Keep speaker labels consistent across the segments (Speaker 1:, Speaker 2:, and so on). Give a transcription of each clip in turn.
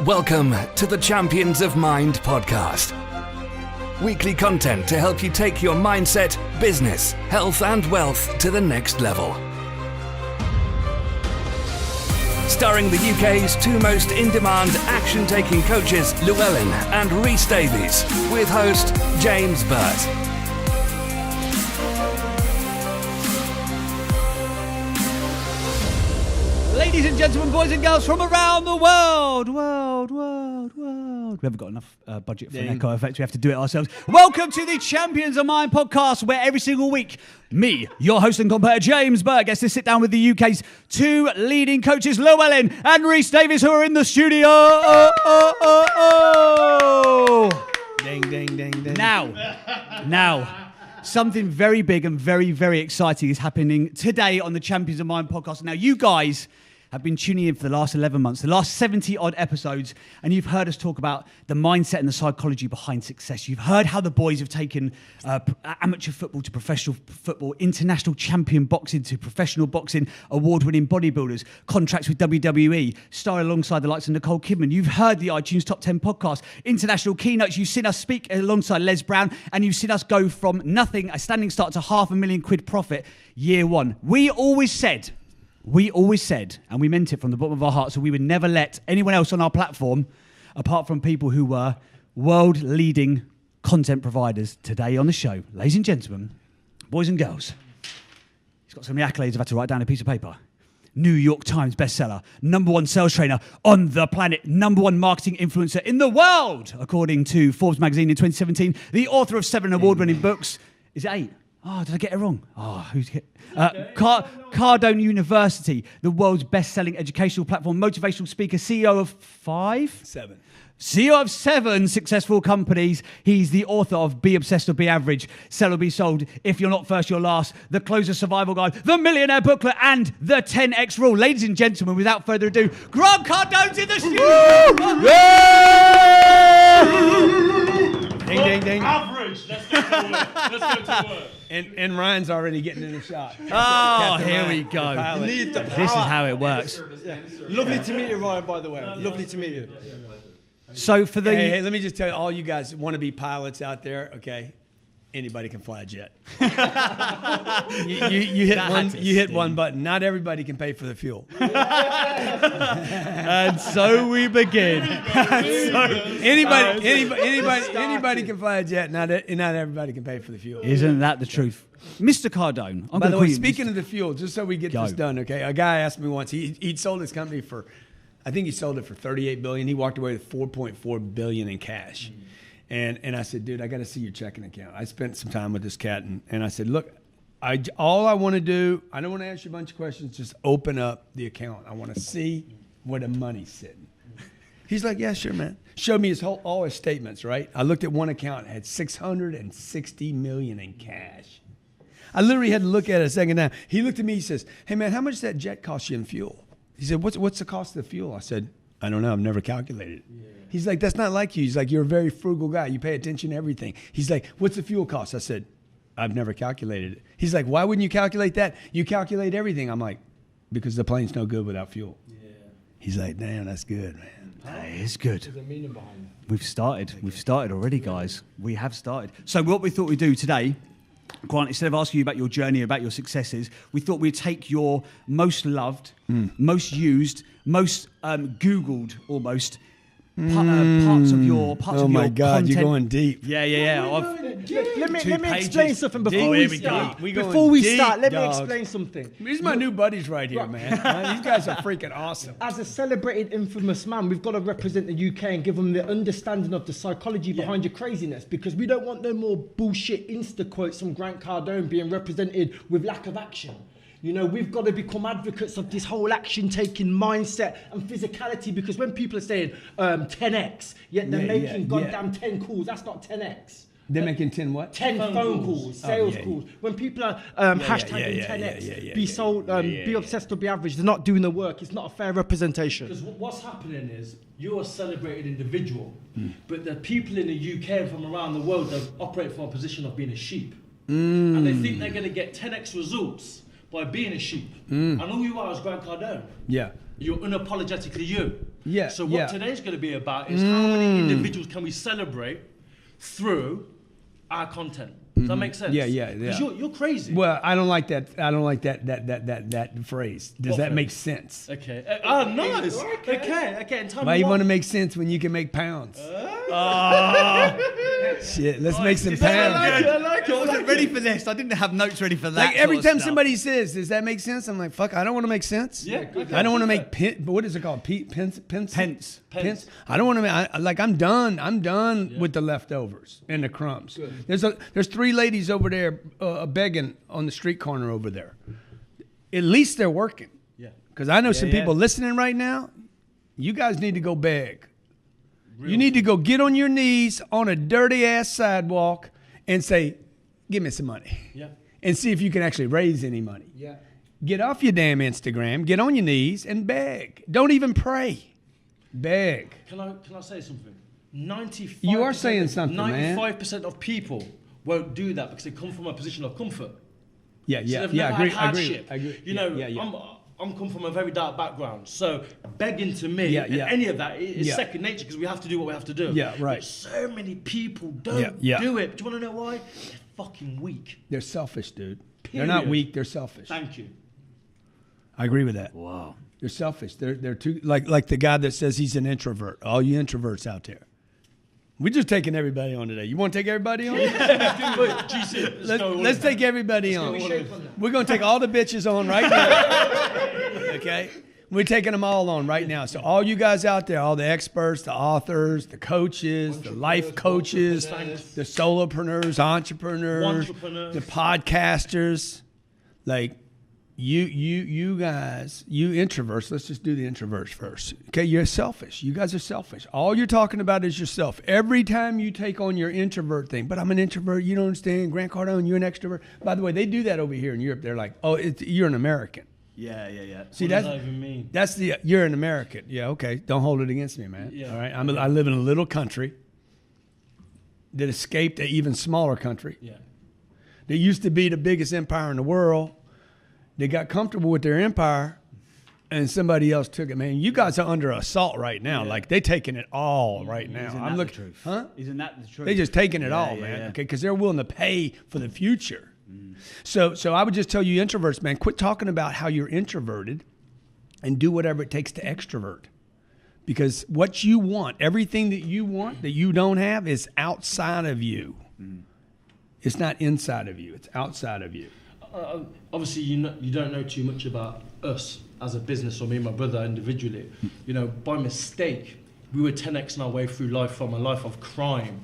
Speaker 1: Welcome to the Champions of Mind podcast. Weekly content to help you take your mindset, business, health and wealth to the next level. Starring the UK's two most in-demand action-taking coaches, Llewellyn and Rhys Davies, with host James Burtt.
Speaker 2: Ladies and gentlemen, boys and girls from around the world. We haven't got enough budget for an echo effect. We have to do it ourselves. Welcome to the Champions of Mind podcast, where every single week, me, your host and competitor, James Burtt, gets to sit down with the UK's two leading coaches, Llewellyn and Rhys Davies, who are in the studio.
Speaker 3: Ding, ding, ding, ding.
Speaker 2: Now, something very big and very, very exciting is happening today on the Champions of Mind podcast. Now, you guys have been tuning in for the last 11 months, the last 70-odd episodes, and you've heard us talk about the mindset and the psychology behind success. You've heard how the boys have taken amateur football to professional football, international champion boxing to professional boxing, award-winning bodybuilders, contracts with WWE, starring alongside the likes of Nicole Kidman. You've heard the iTunes Top 10 podcast, international keynotes. You've seen us speak alongside Les Brown, and you've seen us go from nothing, a standing start, to £500,000 profit year one. We always said, and we meant it from the bottom of our hearts, so we would never let anyone else on our platform, apart from people who were world-leading content providers, today on the show. Ladies and gentlemen, boys and girls, he's got so many accolades I've had to write down a piece of paper. New York Times bestseller, #1 sales trainer on the planet, #1 marketing influencer in the world, according to Forbes magazine in 2017, the author of 7 award-winning books. Is it 8? Oh, did I get it wrong? Oh, who's hit? Cardone University, the world's best-selling educational platform, motivational speaker, CEO of 7 successful companies. He's the author of Be Obsessed or Be Average, Sell or Be Sold, If You're Not First, You're Last, The Closer Survival Guide, The Millionaire Booklet, and The 10X Rule. Ladies and gentlemen, without further ado, Grant Cardone's in the studio!
Speaker 3: Ding, ding, ding.
Speaker 4: Average. Let's go to work.
Speaker 3: And Ryan's already getting in the shot.
Speaker 2: Oh, here we go.
Speaker 3: This
Speaker 2: is how it works.
Speaker 3: Lovely to meet you, Ryan, by the way. Lovely to meet you.
Speaker 2: So for the...
Speaker 3: Hey, let me just tell you, all you guys want to be pilots out there, okay? Anybody can fly a jet. you hit one button. Not everybody can pay for the fuel.
Speaker 2: And so we begin.
Speaker 3: Anybody can fly a jet. Not everybody can pay for the fuel.
Speaker 2: Isn't that the truth? Mr. Cardone.
Speaker 3: By the way, speaking of the fuel, just so we get this done, okay? A guy asked me once, he'd sold his company for, I think he sold it for $38 billion. He walked away with $4.4 billion in cash. And I said, dude, I got to see your checking account. I spent some time with this cat, and I said, look, all I want to do, I don't want to ask you a bunch of questions, just open up the account. I want to see where the money's sitting. He's like, yeah, sure, man. Showed me all his statements, right? I looked at one account, it had $660 million in cash. I literally had to look at it a second now. He looked at me, he says, hey, man, how much does that jet cost you in fuel? He said, what's the cost of the fuel? I said, I don't know. I've never calculated it. Yeah. He's like, that's not like you. He's like, you're a very frugal guy. You pay attention to everything. He's like, what's the fuel cost? I said, I've never calculated it. He's like, why wouldn't you calculate that? You calculate everything. I'm like, because the plane's no good without fuel. Yeah. He's like, damn, that's good, man.
Speaker 2: That is good.
Speaker 4: There's a meaning behind it.
Speaker 2: We've started already, guys. We have started. So what we thought we'd do today, Grant, instead of asking you about your journey, about your successes, we thought we'd take your most loved, most used, most Googled almost parts of your
Speaker 3: Oh my God,
Speaker 2: content.
Speaker 3: you're going deep.
Speaker 2: Yeah.
Speaker 5: Let me explain something before
Speaker 3: Here
Speaker 5: we
Speaker 3: we go.
Speaker 5: start.
Speaker 3: We going
Speaker 5: Before we
Speaker 3: deep,
Speaker 5: start, let me
Speaker 3: dog.
Speaker 5: explain something.
Speaker 3: These are my new buddies right here, man. These guys are freaking awesome.
Speaker 5: As a celebrated, infamous man, we've got to represent the UK and give them the understanding of the psychology behind your craziness, because we don't want no more bullshit Insta quotes from Grant Cardone being represented with lack of action. You know, we've got to become advocates of this whole action-taking mindset and physicality, because when people are saying 10x, yet they're making goddamn 10 calls, that's not 10x.
Speaker 3: They're making 10 what?
Speaker 5: 10 phone calls, sales calls. When people are hashtagging 10x, be sold, be obsessed or be average, they're not doing the work. It's not a fair representation.
Speaker 4: Because what's happening is you're a celebrated individual, but the people in the UK and from around the world that operate from a position of being a sheep. And they think they're going to get 10x results by being a sheep. And all you are is Grant Cardone.
Speaker 3: Yeah.
Speaker 4: You're unapologetically you.
Speaker 3: Yeah.
Speaker 4: So what today's going to be about is how many individuals can we celebrate through our content. Does that make sense?
Speaker 3: Yeah.
Speaker 4: Because you're crazy.
Speaker 3: Well, I don't like that. I don't like that phrase. Does that make sense?
Speaker 4: Okay. Oh, nice. Okay. And tell
Speaker 3: Why
Speaker 4: me
Speaker 3: you
Speaker 4: what.
Speaker 3: want to make sense when you can make pounds? Shit, let's make some pounds.
Speaker 2: I like it. I wasn't ready for this. I didn't have notes ready for that.
Speaker 3: Like every
Speaker 2: sort of
Speaker 3: time
Speaker 2: stuff.
Speaker 3: somebody says, "Does that make sense?" I'm like, "Fuck, I don't want to make sense."
Speaker 4: Yeah. Okay.
Speaker 3: I don't want to make what is it called? Pence.
Speaker 2: Pence.
Speaker 3: I don't want to make. I'm done. I'm done with the leftovers and the crumbs. There's 3 ladies over there begging on the street corner over there. At least they're working.
Speaker 4: Yeah.
Speaker 3: Because I know some people listening right now. You guys need to go beg. You need to go get on your knees on a dirty ass sidewalk and say, "Give me some money."
Speaker 4: Yeah.
Speaker 3: And see if you can actually raise any money.
Speaker 5: Yeah.
Speaker 3: Get off your damn Instagram. Get on your knees and beg. Don't even pray. Beg.
Speaker 4: Can I say something? 95%.
Speaker 3: You are saying something, man.
Speaker 4: 95% of people won't do that because they come from a position of comfort.
Speaker 3: Yeah.
Speaker 4: So they've
Speaker 3: I
Speaker 4: never
Speaker 3: agree.
Speaker 4: had
Speaker 3: I agree.
Speaker 4: hardship.
Speaker 3: I agree.
Speaker 4: You know,
Speaker 3: Yeah.
Speaker 4: I'm come from a very dark background, so begging to me,
Speaker 3: Yeah.
Speaker 4: any of that is
Speaker 3: Yeah.
Speaker 4: second nature because we have to do what we have to do.
Speaker 3: Yeah, right.
Speaker 4: But so many people don't
Speaker 3: Yeah.
Speaker 4: do it. Do you want to know why? They're fucking weak.
Speaker 3: They're selfish, dude. They're
Speaker 4: Period.
Speaker 3: not weak. They're selfish.
Speaker 4: Thank you.
Speaker 3: I agree with that.
Speaker 2: Wow.
Speaker 3: They're selfish. They're too like the guy that says he's an introvert. All you introverts out there. We're just taking everybody on today. You want to take everybody on?
Speaker 4: GC,
Speaker 3: Let's take everybody on. We're going to take all the bitches on right now. Okay? We're taking them all on right now. So all you guys out there, all the experts, the authors, the coaches, the life coaches, the solopreneurs, entrepreneurs, the podcasters, like you guys, you introverts, let's just do the introverts first. Okay, you're selfish. You guys are selfish. All you're talking about is yourself. Every time you take on your introvert thing, but I'm an introvert, you don't understand. Grant Cardone, you're an extrovert. By the way, they do that over here in Europe. They're like, oh, you're an American.
Speaker 2: Yeah.
Speaker 3: See,
Speaker 4: What does that even mean?
Speaker 3: That's you're an American. Yeah, okay. Don't hold it against me, man.
Speaker 4: Yeah.
Speaker 3: All right. I live in a little country that escaped an even smaller country.
Speaker 4: Yeah.
Speaker 3: That used to be the biggest empire in the world. They got comfortable with their empire, and somebody else took it. Man, you guys are under assault right now.
Speaker 4: Yeah.
Speaker 3: Like they're taking it all right now.
Speaker 2: Isn't
Speaker 3: I'm
Speaker 2: that
Speaker 3: looking,
Speaker 2: the truth?
Speaker 3: huh?
Speaker 2: Isn't that the truth?
Speaker 3: They're just taking it all,
Speaker 2: yeah,
Speaker 3: man.
Speaker 2: yeah.
Speaker 3: Okay, because they're willing to pay for the future. So I would just tell you introverts, man, quit talking about how you're introverted and do whatever it takes to extrovert. Because what you want, everything that you want that you don't have is outside of you. It's not inside of you. It's outside of you.
Speaker 4: Obviously, you don't know too much about us as a business or me and my brother individually. You know, by mistake, we were 10x our way through life from a life of crime,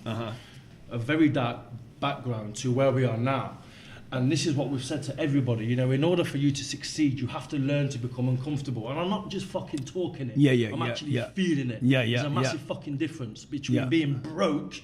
Speaker 4: a very dark background to where we are now. And this is what we've said to everybody, you know, in order for you to succeed, you have to learn to become uncomfortable. And I'm not just fucking talking it. I'm actually feeling it. There's a massive fucking difference between being broke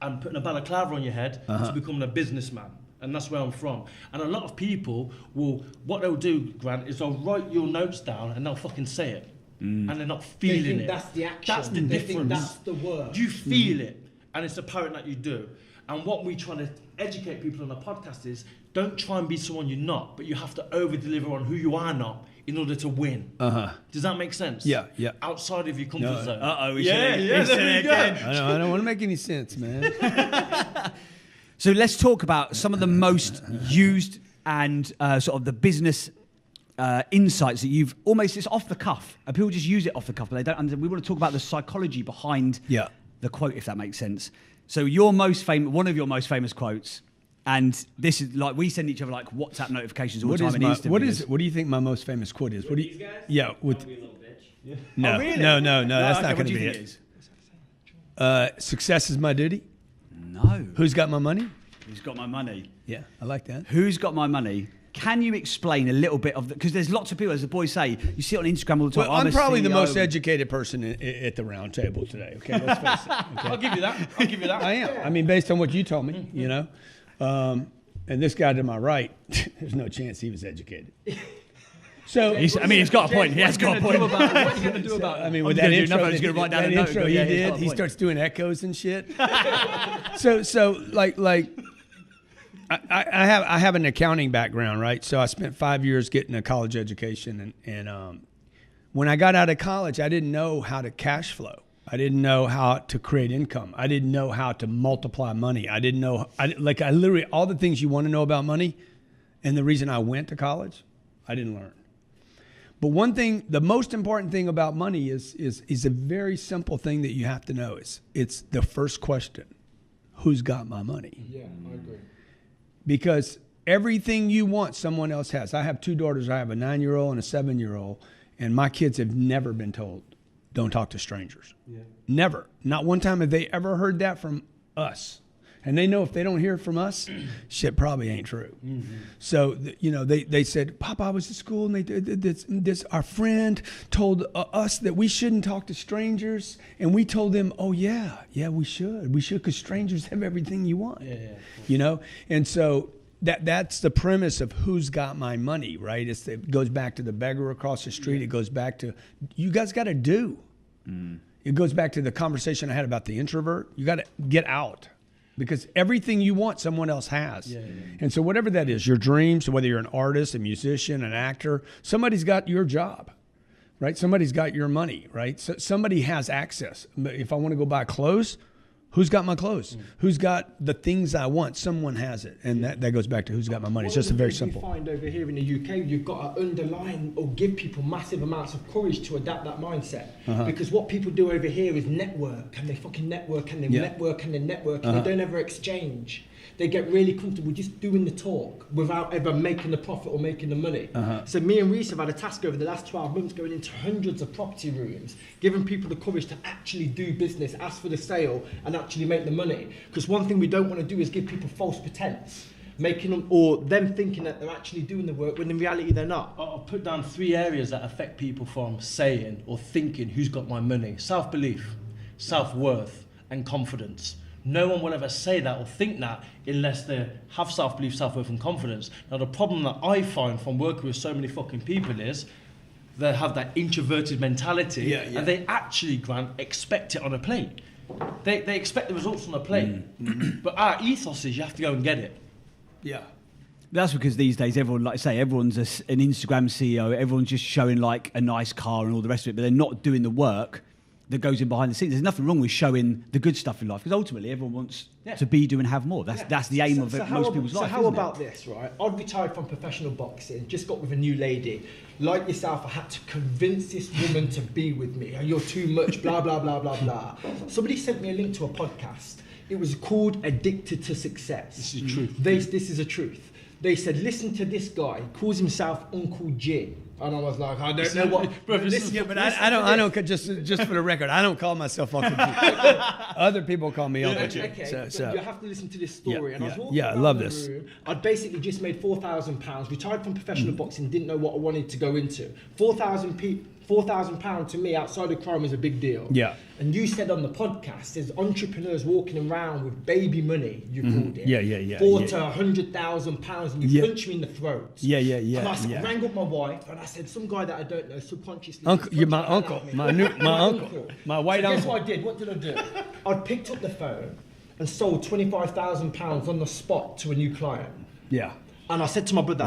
Speaker 4: and putting a balaclava on your head to becoming a businessman. And that's where I'm from. And a lot of people what they'll do, Grant, is they'll write your notes down and they'll fucking say it. And they're not feeling it.
Speaker 5: That's the action.
Speaker 4: That's the
Speaker 5: They
Speaker 4: difference.
Speaker 5: think that's the word.
Speaker 4: You feel it. And it's apparent that you do. And what we try to educate people on the podcast is don't try and be someone you're not, but you have to over-deliver on who you are not in order to win. Does that make sense?
Speaker 3: Yeah.
Speaker 4: Outside of your comfort zone.
Speaker 2: We said it again.
Speaker 3: I don't want to make any sense, man.
Speaker 2: So let's talk about some of the most used and sort of the business insights that you've it's off the cuff. And people just use it off the cuff, but they don't understand. We want to talk about the psychology behind the quote, if that makes sense. So one of your most famous quotes, and this is like we send each other like WhatsApp notifications all the time.
Speaker 3: What do you think my most famous quote is? What do you?
Speaker 6: These guys?
Speaker 3: Yeah. With,
Speaker 6: Don't be a little bitch.
Speaker 3: no,
Speaker 2: Oh, really?
Speaker 3: no, that's
Speaker 2: okay,
Speaker 3: not
Speaker 2: what
Speaker 3: going
Speaker 2: do
Speaker 3: to
Speaker 2: you
Speaker 3: be
Speaker 2: think
Speaker 3: it. Success is my duty.
Speaker 2: No.
Speaker 3: Who's got my money?
Speaker 2: Who's got my money?
Speaker 3: Yeah, I like that.
Speaker 2: Who's got my money? Can you explain a little bit of because there's lots of people, as the boys say, you see it on Instagram all the time.
Speaker 3: Well, I'm
Speaker 2: a
Speaker 3: probably the
Speaker 2: CEO.
Speaker 3: most educated person at the round table today. Okay, let's face it. Okay?
Speaker 4: I'll give you that.
Speaker 3: I am. I mean, based on what you told me, you know. And this guy to my right, there's no chance he was educated. So
Speaker 2: He's got a point. He has got a point.
Speaker 5: What are you going to do about it?
Speaker 3: I mean, with
Speaker 2: I'm
Speaker 3: that
Speaker 2: gonna do
Speaker 3: intro,
Speaker 2: nothing. He's gonna write down
Speaker 3: that
Speaker 2: a note.
Speaker 3: intro
Speaker 2: Yeah,
Speaker 3: he
Speaker 2: he's got
Speaker 3: did,
Speaker 2: a
Speaker 3: he
Speaker 2: point.
Speaker 3: starts doing echoes and shit. so like I have an accounting background, right? So I spent 5 years getting a college education, and When I got out of college, I didn't know how to cash flow. I didn't know how to create income. I didn't know how to multiply money. I didn't know, I literally, all the things you want to know about money, and the reason I went to college, I didn't learn. But one thing, the most important thing about money is a very simple thing that you have to know. It's the first question: who's got my money?
Speaker 5: Yeah, I agree.
Speaker 3: Because everything you want, someone else has. I have 2 daughters. I have a 9-year-old and a 7-year-old, and my kids have never been told, don't talk to strangers. Yeah. Never. Not one time have they ever heard that from us. And they know if they don't hear it from us, shit probably ain't true. Mm-hmm. So, they said, Papa, I was at school, and they did this. Our friend told us that we shouldn't talk to strangers. And we told them, oh, yeah, we should. We should, because strangers have everything you want. Yeah. And so that's the premise of who's got my money, right? It goes back to the beggar across the street. Yeah. It goes back to, you guys got to do. Mm. It goes back to the conversation I had about the introvert. You got to get out. Because everything you want, someone else has. Yeah. And so whatever that is, your dreams, whether you're an artist, a musician, an actor, somebody's got your job, right? Somebody's got your money, right? So somebody has access. If I want to go buy clothes, who's got my clothes? Who's got the things I want? Someone has it. And that goes back to who's got my money. It's just a very simple.
Speaker 5: What you find over here in the UK, you've got to underline or give people massive amounts of courage to adapt that mindset. Uh-huh. Because what people do over here is network, and they fucking network, and they network, and they network, and they don't ever exchange. They get really comfortable just doing the talk without ever making the profit or making the money. Uh-huh. So me and Rhys have had a task over the last 12 months going into hundreds of property rooms, giving people the courage to actually do business, ask for the sale, and actually make the money. Because one thing we don't want to do is give people false pretense, making them, or them thinking that they're actually doing the work when in reality they're not.
Speaker 4: I'll put down 3 areas that affect people from saying or thinking who's got my money: self-belief, self-worth, and confidence. No one will ever say that or think that unless they have self-belief, self-worth, and confidence. Now, the problem that I find from working with so many fucking people is they have that introverted mentality, and they actually, Grant, expect it on a plate. They expect the results on a plate. Mm-hmm. But our ethos is you have to go and get it.
Speaker 3: Yeah.
Speaker 2: That's because these days everyone, like I say, everyone's an Instagram CEO. Everyone's just showing like a nice car and all the rest of it, but they're not doing the work that goes in behind the scenes. There's nothing wrong with showing the good stuff in life, because ultimately everyone wants to be, do, and have more. That's the aim of most people's life.
Speaker 5: So how about this, right? I've retired from professional boxing, just got with a new lady. Like yourself, I had to convince this woman to be with me. You're too much, blah, blah, blah, blah, blah. Somebody sent me a link to a podcast. It was called Addicted to Success.
Speaker 4: This is truth.
Speaker 5: This is a truth. They said, listen to this guy. He calls himself Uncle G. And I was like, I don't know what.
Speaker 3: But I don't. Just for the record, I don't call myself Uncle G. Other people call me Uncle G.
Speaker 5: Okay, so you have to listen to this story. And I was walking
Speaker 3: I love this.
Speaker 5: Room. I'd basically just made £4,000. Retired from professional boxing. Didn't know what I wanted to go into. £4,000 to me outside of crime is a big deal.
Speaker 3: Yeah.
Speaker 5: And you said on the podcast, there's entrepreneurs walking around with baby money, you called it.
Speaker 3: Yeah.
Speaker 5: £4,000 to £100,000, and you punch me in the throat.
Speaker 3: Yeah.
Speaker 5: And I rang up my wife, and I said, some guy that I don't know, subconsciously.
Speaker 3: Uncle, you're my uncle. My uncle. My white uncle.
Speaker 5: Guess what I did? What did I do? I picked up the phone and sold £25,000 on the spot to a new client.
Speaker 3: Yeah.
Speaker 5: And I said to my brother,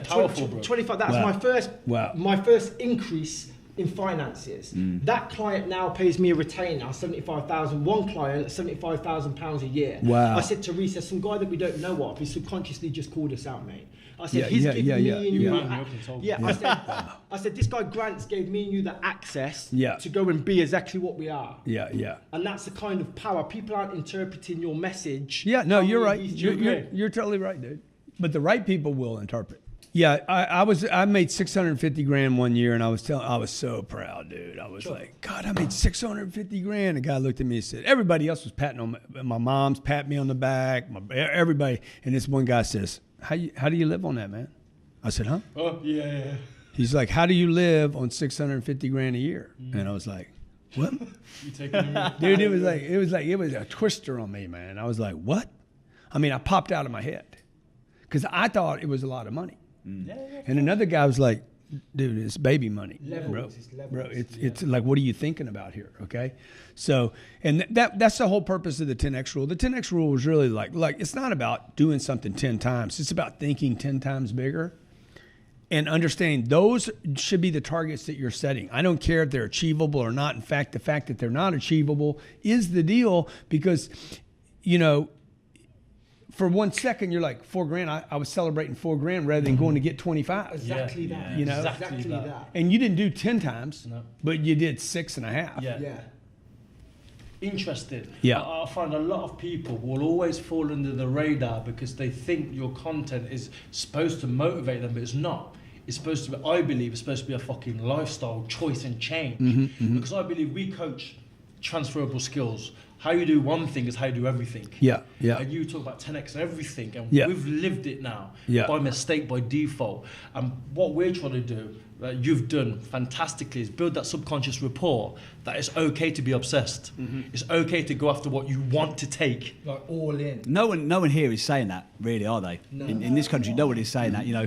Speaker 4: powerful, bro.
Speaker 5: 25. That's my first increase in finances. That client now pays me a retainer, £75,000. One client, £75,000 a year.
Speaker 3: Wow.
Speaker 5: I said to Rhys, there's some guy that we don't know of. He subconsciously just called us out, mate. I said, he's giving me and you. I said, this guy Grant's gave me and you the access to go and be exactly what we are.
Speaker 3: Yeah.
Speaker 5: And that's the kind of power. People aren't interpreting your message.
Speaker 3: Yeah, no, you're right. You're totally right, dude. But the right people will interpret. Yeah, I made $650,000 one year, and I was so proud, dude. I was like, God, I made $650,000. The guy looked at me and said, everybody else was patting on my mom's patting me on the back, everybody. And this one guy says, how do you live on that, man? I said, huh?
Speaker 4: Oh, yeah.
Speaker 3: He's like, how do you live on $650,000 a year? And I was like, what? Dude, it was a twister on me, man. I was like, what? I mean, I popped out of my head because I thought it was a lot of money. And another guy was like, dude, it's baby money, bro. It's like, what are you thinking about here? Okay. So, and that's the whole purpose of the 10X rule. The 10X rule was really like, it's not about doing something 10 times. It's about thinking 10 times bigger and understanding those should be the targets that you're setting. I don't care if they're achievable or not. In fact, the fact that they're not achievable is the deal, because, you know, for 1 second you're like, $4,000. I was celebrating $4,000 rather than going to get 25.
Speaker 5: Exactly that.
Speaker 3: You know,
Speaker 5: exactly that.
Speaker 3: And you didn't do 10 times, but you did 6.5.
Speaker 5: Yeah.
Speaker 4: Interesting.
Speaker 3: Yeah.
Speaker 4: I find a lot of people will always fall under the radar because they think your content is supposed to motivate them, but it's not. It's supposed to be, I believe, it's supposed to be a fucking lifestyle choice and change. Because I believe we coach transferable skills. How you do one thing is how you do everything.
Speaker 3: Yeah.
Speaker 4: And you talk about 10x and everything, and we've lived it now by mistake, by default. And what we're trying to do, that you've done fantastically, is build that subconscious rapport that it's okay to be obsessed. It's okay to go after what you want to take.
Speaker 5: Like all in.
Speaker 2: No one here is saying that, really, are they?
Speaker 5: No.
Speaker 2: In this country, no one is saying that. You know,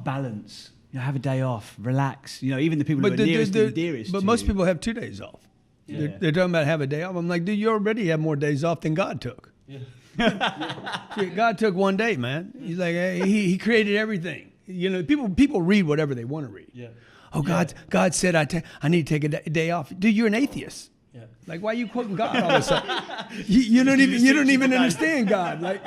Speaker 2: balance. You know, have a day off, relax. You know, even the people who are nearest and dearest.
Speaker 3: But
Speaker 2: to
Speaker 3: most
Speaker 2: you.
Speaker 3: people have 2 days off.
Speaker 2: Yeah.
Speaker 3: They're talking about have a day off. I'm like, dude, you already have more days off than God took. God took 1 day, man. He's like, hey, he created everything. You know, people read whatever they want to read.
Speaker 4: Yeah.
Speaker 3: Oh, God said I need to take a day off. Dude, you're an atheist.
Speaker 4: Yeah.
Speaker 3: Like, why are you quoting God all of a sudden? you don't even understand God. Like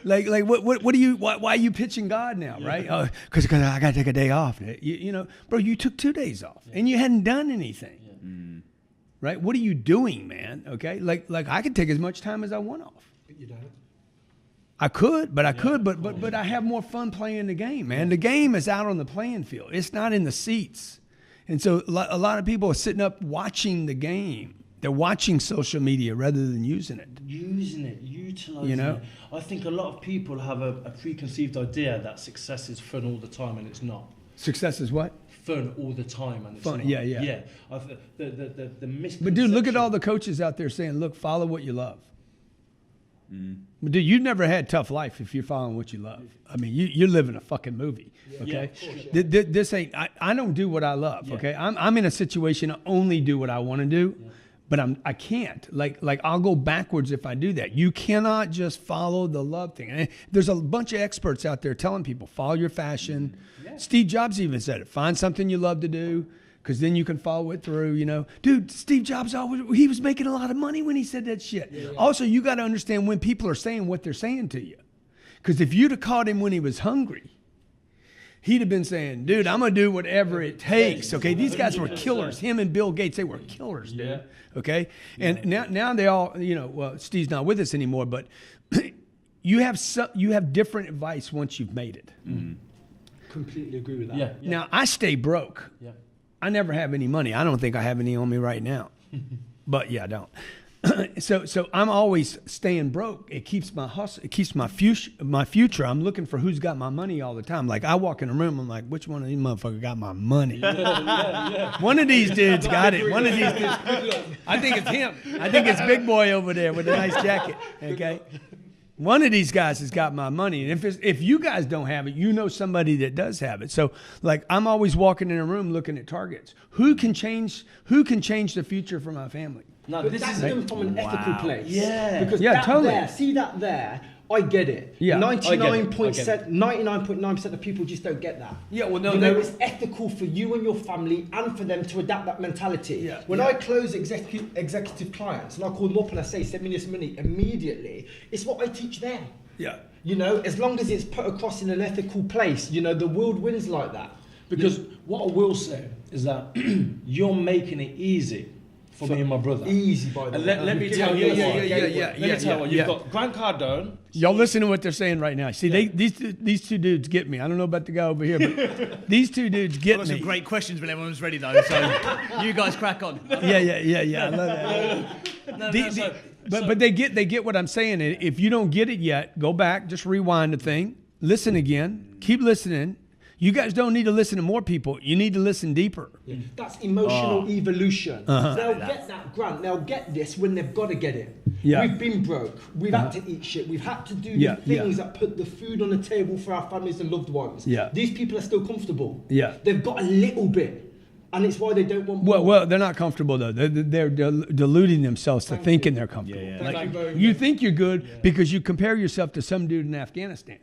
Speaker 3: what are you? Why are you pitching God now? Right? Oh, because I got to take a day off. You know, bro, you took 2 days off and you hadn't done anything. Right? What are you doing, man? Okay, like I could take as much time as I want off.
Speaker 5: But you don't.
Speaker 3: I could, but I have more fun playing the game, man. The game is out on the playing field. It's not in the seats. And so a lot of people are sitting up watching the game. They're watching social media rather than using it.
Speaker 4: Utilizing
Speaker 3: You know?
Speaker 4: it. I think a lot of people have a preconceived idea that success is fun all the time, and it's not.
Speaker 3: Success is what?
Speaker 4: Fun all the time, and it's
Speaker 3: Fun,
Speaker 4: not.
Speaker 3: yeah.
Speaker 4: The misconception.
Speaker 3: But dude, look at all the coaches out there saying, look, follow what you love. But dude, you've never had a tough life if you're following what you love. I mean, you're living a fucking movie, okay? This ain't, I don't do what I love, okay? I'm in a situation to only do what I want to do, but I can't. Like I'll go backwards if I do that. You cannot just follow the love thing. And there's a bunch of experts out there telling people, follow your fashion. Steve Jobs even said it. Find something you love to do, because then you can follow it through, you know. Dude, Steve Jobs, he was making a lot of money when he said that shit. Also, you got to understand when people are saying what they're saying to you. Because if you'd have caught him when he was hungry, he'd have been saying, dude, I'm going to do whatever it takes. Okay, these guys were killers. Him and Bill Gates, they were killers, dude. Okay? And now they all, you know, well, Steve's not with us anymore, but you have different advice once you've made it.
Speaker 5: Completely agree with that.
Speaker 3: Now, I stay broke. I never have any money. I don't think I have any on me right now. But yeah, I don't. So I'm always staying broke. It keeps my hustle. It keeps my future. I'm looking for who's got my money all the time. Like, I walk in a room, I'm like, which one of these motherfuckers got my money? One of these dudes got it. One of these dudes. I think it's him. I think it's Big Boy over there with a nice jacket. Okay. One of these guys has got my money, and if you guys don't have it, you know somebody that does have it. So, like, I'm always walking in a room looking at targets. Who can change the future for my family?
Speaker 5: No, but that's done from an ethical place. Because
Speaker 3: totally.
Speaker 5: there, see that there, I get it. 99.9% of people just don't get that.
Speaker 3: Yeah, well, no,
Speaker 5: you know, it's ethical for you and your family and for them to adapt that mentality. When I close executive clients and I call them up and I say, send me this money immediately, it's what I teach them.
Speaker 3: Yeah.
Speaker 5: You know, as long as it's put across in an ethical place, you know, the world wins like that.
Speaker 4: Because what I will say is that you're making it easy for me and my brother.
Speaker 5: Easy, by the way.
Speaker 4: Let me tell you. Let me tell you. You've got Grant Cardone.
Speaker 3: Y'all listen to what they're saying right now. See, these two dudes get me. I don't know about the guy over here, but these two dudes get me.
Speaker 2: Some great questions when everyone's ready, though. So you guys crack on.
Speaker 3: Yeah. I love that. But they get what I'm saying. If you don't get it yet, go back, just rewind the thing, listen again, keep listening. You guys don't need to listen to more people. You need to listen deeper.
Speaker 5: That's emotional evolution. They'll get that, Grant. They'll get this when they've got to get it. We've been broke. We've had to eat shit. We've had to do the things that put the food on the table for our families and loved ones. These people are still comfortable. They've got a little bit. And it's why they don't want
Speaker 3: Well, they're not comfortable though. They're deluding themselves to thinking they're comfortable. You think you're good because you compare yourself to some dude in Afghanistan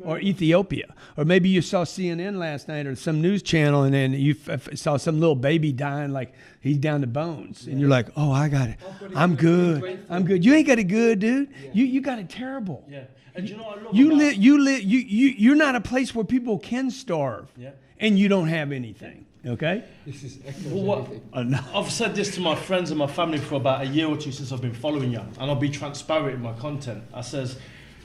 Speaker 3: or Ethiopia, or maybe you saw CNN last night or some news channel, and then you saw some little baby dying like he's down to bones, and you're like, oh, I got it. I'm good. I'm good. You ain't got it good, dude. You got it terrible.
Speaker 4: Yeah. And you know what I love
Speaker 3: You're not a place where people can starve, and you don't have anything. Okay.
Speaker 5: This is
Speaker 4: I've said this to my friends and my family for about a year or two since I've been following you, and I'll be transparent in my content. I says,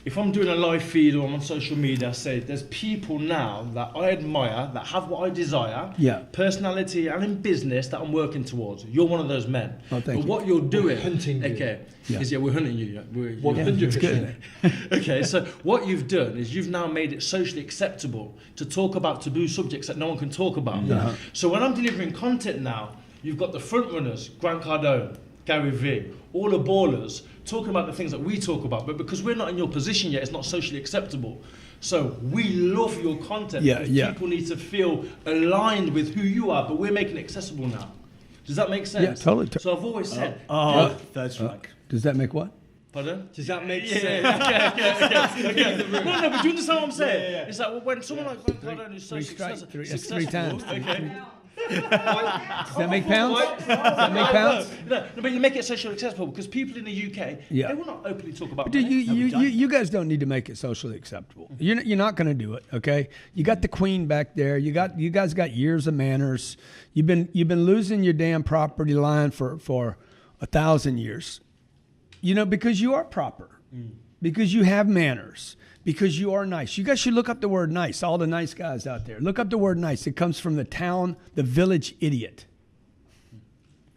Speaker 4: if I'm doing a live feed or I'm on social media, I say there's people now that I admire, that have what I desire, personality and in business that I'm working towards. You're one of those men.
Speaker 3: Oh, thank you.
Speaker 4: What you're doing,
Speaker 5: we're hunting you.
Speaker 4: We're hunting you. We're
Speaker 5: 100%.
Speaker 4: Okay, so what you've done is you've now made it socially acceptable to talk about taboo subjects that no one can talk about. So when I'm delivering content now, you've got the front runners, Grant Cardone, Gary Vee, all the ballers talking about the things that we talk about, but because we're not in your position yet, it's not socially acceptable. So we love your content. People need to feel aligned with who you are, but we're making it accessible now. Does that make sense?
Speaker 3: Yeah, totally.
Speaker 4: So I've always said...
Speaker 2: Third strike.
Speaker 3: Does that make what?
Speaker 4: Pardon?
Speaker 5: Does that make
Speaker 4: sense? No, but do you understand what I'm saying? It's like when someone like Grant Cardone is so successful...
Speaker 3: That's 3 times.
Speaker 4: Okay.
Speaker 3: Does that make pounds? Does that make pounds?
Speaker 4: No, but you make it socially acceptable because people in the UK, they will not openly talk about money.
Speaker 3: You guys don't need to make it socially acceptable. You're not going to do it, okay? You got the Queen back there. You guys got years of manners. You've been losing your damn property line for 1,000 years. You know, because you are proper, because you have manners. Because you are nice. You guys should look up the word nice, all the nice guys out there. Look up the word nice. It comes from the village idiot.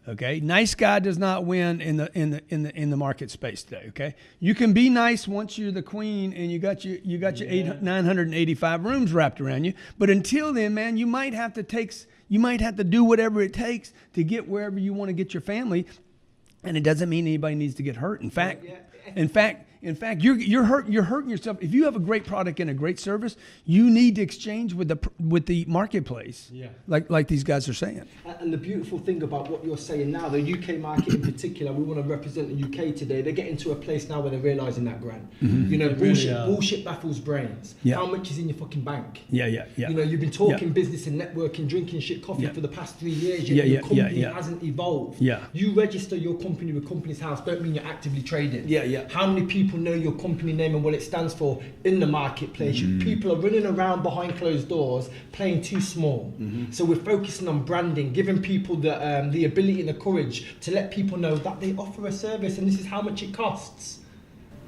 Speaker 3: Okay? Nice guy does not win in the market space today, okay? You can be nice once you're the queen and you got your 985 rooms wrapped around you, but until then, man, you might have to do whatever it takes to get wherever you want to get your family, and it doesn't mean anybody needs to get hurt. In fact, you're hurting yourself. If you have a great product and a great service, you need to exchange with the marketplace, like these guys are saying.
Speaker 5: And the beautiful thing about what you're saying now, the UK market in particular, we want to represent the UK today. They're getting to a place now where they're realising that, Grant. You know, bullshit baffles brains. How much is in your fucking bank? You know, you've been talking business and networking, drinking shit coffee for the past 3 years. Your company hasn't evolved. You register your company with Companies House, don't mean you're actively trading. How many people know your company name and what it stands for in the marketplace? People are running around behind closed doors playing too small. So we're focusing on branding, giving people the ability and the courage to let people know that they offer a service and this is how much it costs.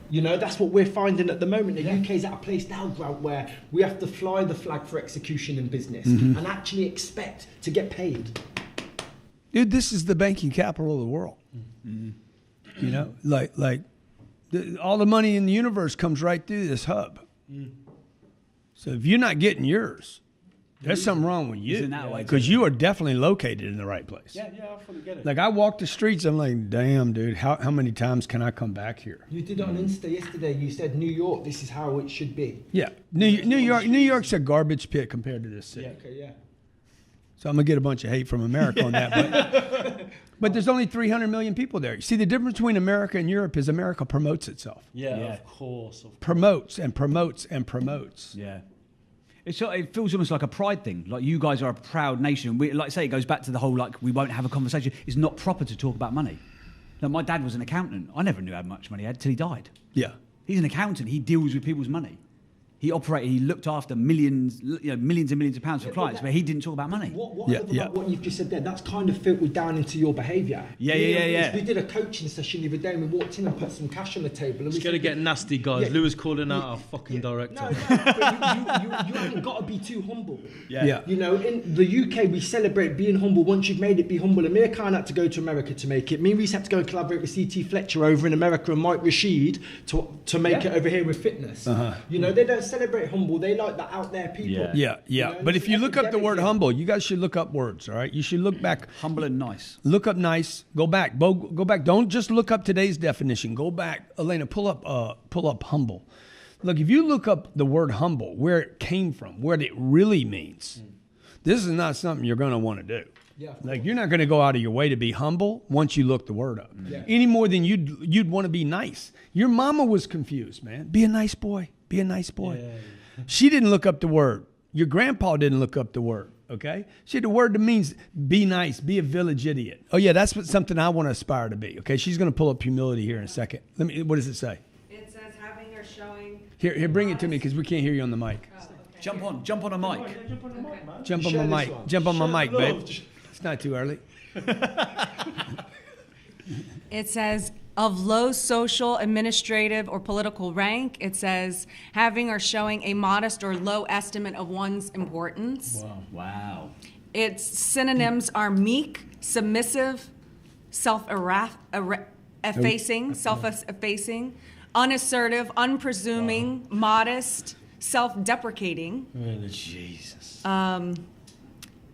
Speaker 5: You know, that's what we're finding at the moment. The UK is at a place now, Grant, where we have to fly the flag for execution in business and actually expect to get paid.
Speaker 3: Dude, this is the banking capital of the world. You know, like all the money in the universe comes right through this hub. So if you're not getting yours, there's something wrong with you, because you are definitely located in the right place.
Speaker 4: I fully get it.
Speaker 3: Like I walk the streets, I'm like, damn, dude, how many times can I come back here?
Speaker 5: You did it on Insta yesterday. You said New York, this is how it should be.
Speaker 3: Yeah, New York's a garbage pit compared to this city. So I'm gonna get a bunch of hate from America on that, but there's only 300 million people there. You see, the difference between America and Europe is America promotes itself.
Speaker 4: Of course.
Speaker 3: Promotes and promotes and promotes.
Speaker 2: Yeah. It feels almost like a pride thing. Like you guys are a proud nation. Like I say, it goes back to the whole, like, we won't have a conversation. It's not proper to talk about money. Like, my dad was an accountant. I never knew how much money he had till he died.
Speaker 3: Yeah.
Speaker 2: He's an accountant. He deals with people's money. He looked after millions and millions of pounds for clients, but he didn't talk about money.
Speaker 5: What I love about what you've just said there, that's kind of filtered down into your behaviour.
Speaker 2: Yeah.
Speaker 5: We did a coaching session the other day and we walked in and put some cash on the table. And
Speaker 4: it's going to get nasty, guys. Lewis calling out our fucking director.
Speaker 5: No, but you haven't got to be too humble.
Speaker 3: Yeah.
Speaker 5: You know, in the UK, we celebrate being humble. Once you've made it, be humble. Amir Khan had to go to America to make it. Me and Rhys had to go and collaborate with C.T. Fletcher over in America and Mike Rashid to make it over here with fitness. You know, they don't celebrate humble. They like the out there people.
Speaker 3: Yeah. You know, but if you look up the word humble, you guys should look up words, all right? You should look back.
Speaker 2: Humble and nice.
Speaker 3: Look up nice. Go back. Go back. Don't just look up today's definition. Go back. Elena, pull up humble. Look, if you look up the word humble, where it came from, what it really means, this is not something you're going to want to do.
Speaker 5: Yeah,
Speaker 3: like you're not going to go out of your way to be humble once you look the word up.
Speaker 5: Yeah.
Speaker 3: Any more than you'd want to be nice. Your mama was confused, man. Be a nice boy. Be a nice boy. Yeah. She didn't look up the word. Your grandpa didn't look up the word. Okay? See, the word that means be nice, be a village idiot. Oh yeah, that's something I want to aspire to be. Okay, she's going to pull up humility here in a second. What does it say?
Speaker 6: It says having or showing.
Speaker 3: Here, bring it to me because we can't hear you on the mic.
Speaker 6: Oh, okay.
Speaker 2: Jump on a mic.
Speaker 3: Jump on my mic. Jump on my mic, babe. It's not too early.
Speaker 6: It says of low social, administrative, or political rank. It says having or showing a modest or low estimate of one's importance.
Speaker 2: Wow.
Speaker 6: Its synonyms are meek, submissive, self-effacing, unassertive, unpresuming, modest, self-deprecating.
Speaker 4: Really? Jesus.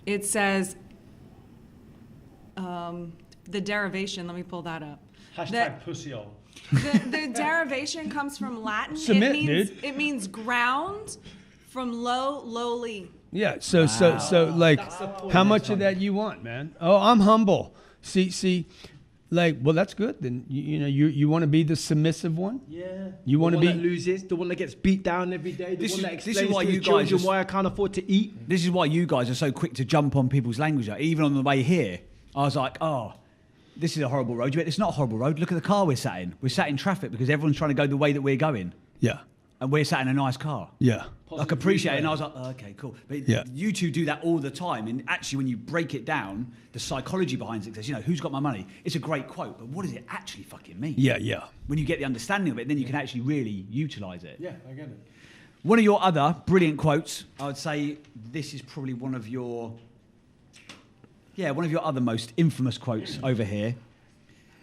Speaker 6: It says the derivation. Let me pull that up.
Speaker 4: Hashtag pussyhole.
Speaker 6: The derivation comes from Latin.
Speaker 3: Submit, dude.
Speaker 6: It means ground, from low, lowly.
Speaker 3: Yeah. So like, how much of that you want, man? Oh, I'm humble. See, like, well, that's good. Then you want to be the submissive one.
Speaker 5: Yeah.
Speaker 3: You want to be
Speaker 5: the one that loses, the one that gets beat down every day, the one that explains
Speaker 2: why
Speaker 5: to
Speaker 2: you
Speaker 5: his
Speaker 2: guys
Speaker 5: children why I can't afford to eat.
Speaker 2: This is why you guys are so quick to jump on people's language. Like, even on the way here, I was like, oh, this is a horrible road. It's not a horrible road. Look at the car we're sat in. We're sat in traffic because everyone's trying to go the way that we're going.
Speaker 3: Yeah.
Speaker 2: And we're sat in a nice car.
Speaker 3: Yeah.
Speaker 2: Like, appreciate it. And I was like, oh, okay, cool. But
Speaker 3: Yeah.
Speaker 2: you two do that all the time. And actually, when you break it down, the psychology behind it says, who's got my money? It's a great quote, but what does it actually fucking mean?
Speaker 3: Yeah.
Speaker 2: When you get the understanding of it, then you can actually really utilize it.
Speaker 4: Yeah, I get it.
Speaker 2: One of your other brilliant quotes, I would say this is probably one of your other most infamous quotes over here.